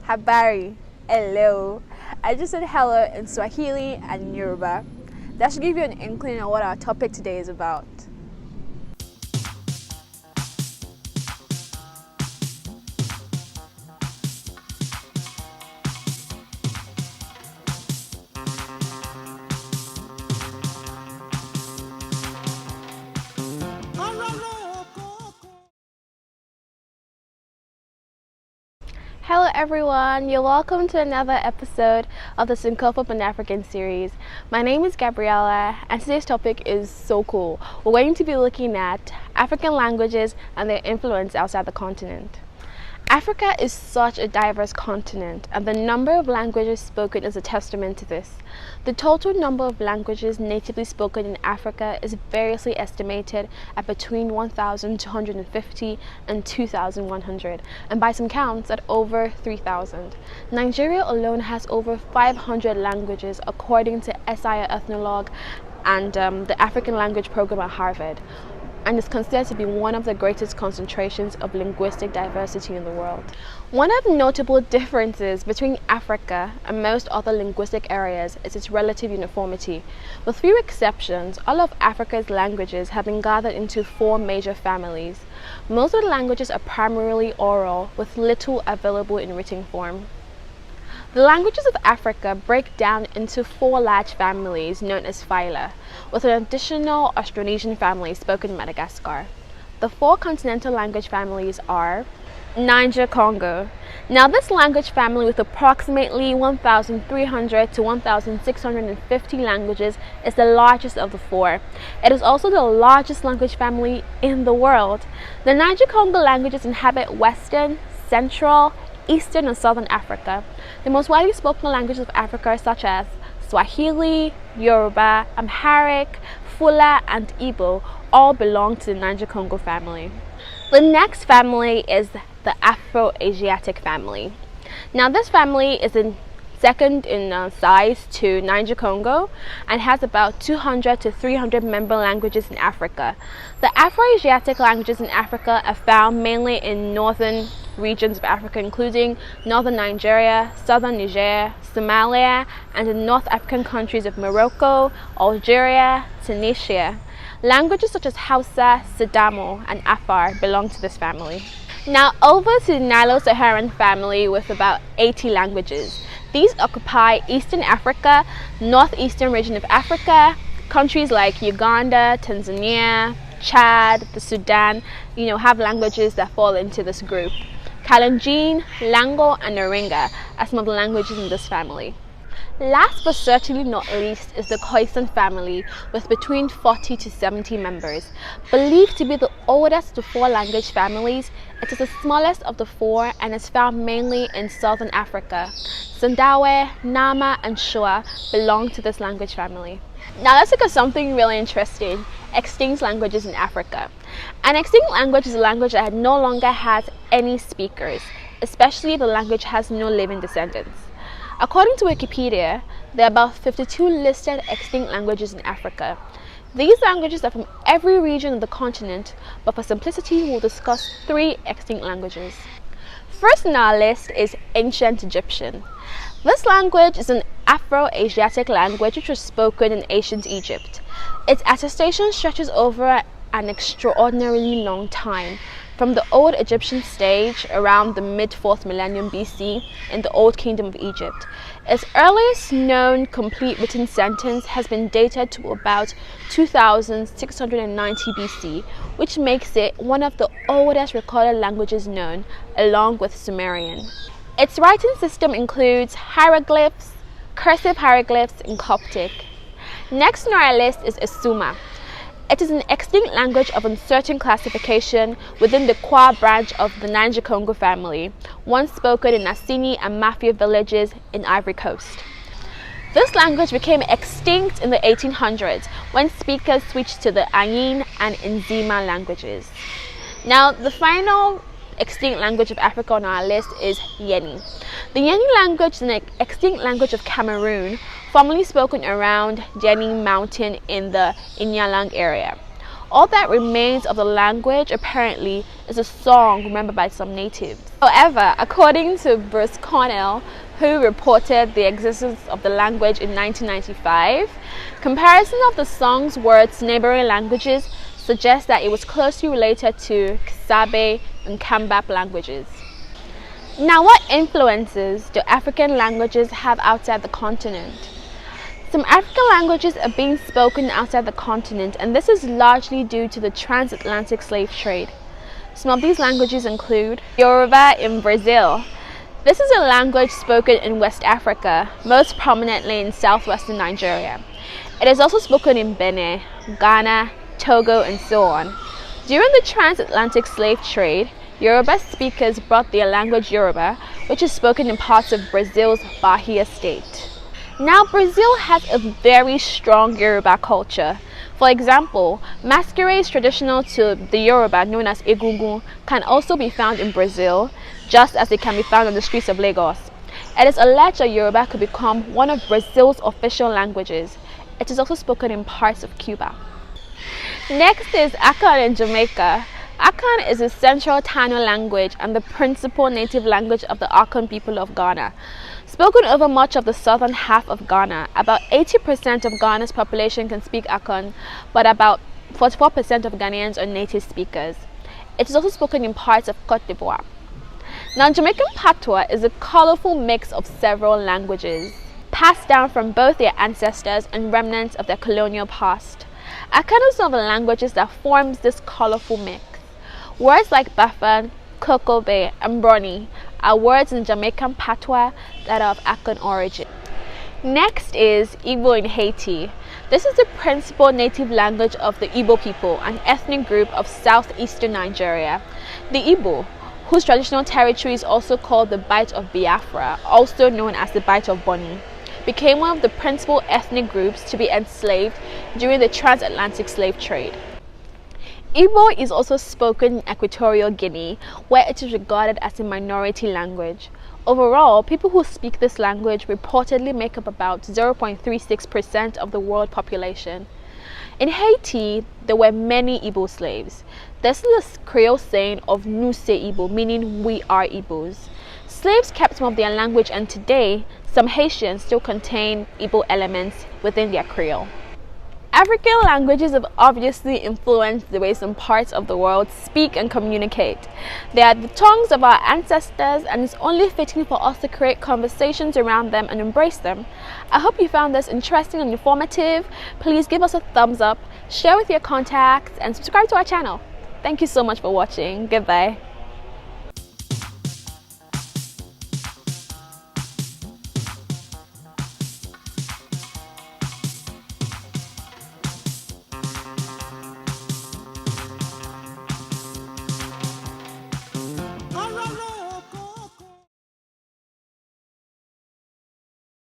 Habari, hello. I just said hello in Swahili and Yoruba. That should give you an inkling of what our topic today is about. Hello everyone, you're welcome to another episode of the Syncope Pan-African series. My name is Gabriella and today's topic is so cool. We're going to be looking at African languages and their influence outside the continent. Africa is such a diverse continent, and the number of languages spoken is a testament to this. The total number of languages natively spoken in Africa is variously estimated at between 1,250 and 2,100, and by some counts at over 3,000. Nigeria alone has over 500 languages according to SIA Ethnologue and the African Language Program at Harvard, and is considered to be one of the greatest concentrations of linguistic diversity in the world. One of the notable differences between Africa and most other linguistic areas is its relative uniformity. With few exceptions, all of Africa's languages have been gathered into 4 major families. Most of the languages are primarily oral, with little available in written form. The languages of Africa break down into 4 large families known as phyla, with an additional Austronesian family spoken in Madagascar. The 4 continental language families are Niger-Congo. Now this language family, with approximately 1,300 to 1,650 languages, is the largest of the 4. It is also the largest language family in the world. The Niger-Congo languages inhabit Western, Central, Eastern and Southern Africa. The most widely spoken languages of Africa, such as Swahili, Yoruba, Amharic, Fula and Igbo, all belong to the Niger-Congo family. The next family is the Afro-Asiatic family. Now this family is second in size to Niger-Congo and has about 200 to 300 member languages in Africa. The Afro-Asiatic languages in Africa are found mainly in northern regions of Africa, including northern Nigeria, southern Niger, Somalia, and the North African countries of Morocco, Algeria, Tunisia. Languages such as Hausa, Sidamo, and Afar belong to this family. Now over to the Nilo-Saharan family with about 80 languages. These occupy Eastern Africa, northeastern region of Africa. Countries like Uganda, Tanzania, Chad, the Sudan, have languages that fall into this group. Kalenjin, Lango, and Naringa are some of the languages in this family. Last but certainly not least is the Khoisan family, with between 40 to 70 members. Believed to be the oldest of the 4 language families, it is the smallest of the 4 and is found mainly in southern Africa. Sandawe, Nama, and Shoa belong to this language family. Now let's look at something really interesting: extinct languages in Africa. An extinct language is a language that no longer has any speakers, especially if the language has no living descendants. According to Wikipedia, there are about 52 listed extinct languages in Africa. These languages are from every region of the continent, but for simplicity, we'll discuss 3 extinct languages. First on our list is Ancient Egyptian. This language is an Afro-Asiatic language which was spoken in ancient Egypt. Its attestation stretches over an extraordinarily long time, from the Old Egyptian stage around the mid-4th millennium BC in the Old Kingdom of Egypt. Its earliest known complete written sentence has been dated to about 2690 BC, which makes it one of the oldest recorded languages known, along with Sumerian. Its writing system includes hieroglyphs, cursive hieroglyphs, and Coptic. Next on our list is Isuma. It is an extinct language of uncertain classification within the Kwa branch of the Niger-Congo family, once spoken in Assini and Mafia villages in Ivory Coast. This language became extinct in the 1800s when speakers switched to the Ayin and Nzima languages. Now, the final extinct language of Africa on our list is Yeni. The Yeni language is an extinct language of Cameroon, formerly spoken around Yeni Mountain in the Inyalang area. All that remains of the language apparently is a song remembered by some natives. However, according to Bruce Cornell, who reported the existence of the language in 1995, comparison of the song's words to neighboring languages suggests that it was closely related to Ksabe and Kambap languages. Now, what influences do African languages have outside the continent? Some African languages are being spoken outside the continent, and this is largely due to the transatlantic slave trade. Some of these languages include Yoruba in Brazil. This is a language spoken in West Africa, most prominently in southwestern Nigeria. It is also spoken in Benin, Ghana, Togo, and so on. During the transatlantic slave trade, Yoruba speakers brought their language Yoruba, which is spoken in parts of Brazil's Bahia state. Now, Brazil has a very strong Yoruba culture. For example, masquerades traditional to the Yoruba, known as Egungun, can also be found in Brazil, just as they can be found on the streets of Lagos. It is alleged that Yoruba could become one of Brazil's official languages. It is also spoken in parts of Cuba. Next is Akan in Jamaica. Akan is a central Tano language and the principal native language of the Akan people of Ghana. Spoken over much of the southern half of Ghana, about 80% of Ghana's population can speak Akan, but about 44% of Ghanaians are native speakers. It is also spoken in parts of Côte d'Ivoire. Now, Jamaican patois is a colorful mix of several languages, passed down from both their ancestors and remnants of their colonial past. Akan is one of the languages that forms this colorful mix. Words like Bafan, Kokobe, and Brony are words in Jamaican patois that are of Akan origin. Next is Igbo in Haiti. This is the principal native language of the Igbo people, an ethnic group of southeastern Nigeria. The Igbo, whose traditional territory is also called the Bight of Biafra, also known as the Bight of Bonny, became one of the principal ethnic groups to be enslaved during the transatlantic slave trade. Igbo is also spoken in Equatorial Guinea, where it is regarded as a minority language. Overall, people who speak this language reportedly make up about 0.36% of the world population. In Haiti, there were many Igbo slaves. This is a Creole saying of "Nous c'est Igbo," meaning we are Igbos. Slaves kept some of their language, and today, some Haitians still contain Igbo elements within their Creole. African languages have obviously influenced the way some parts of the world speak and communicate. They are the tongues of our ancestors, and it's only fitting for us to create conversations around them and embrace them. I hope you found this interesting and informative. Please give us a thumbs up, share with your contacts, and subscribe to our channel. Thank you so much for watching. Goodbye.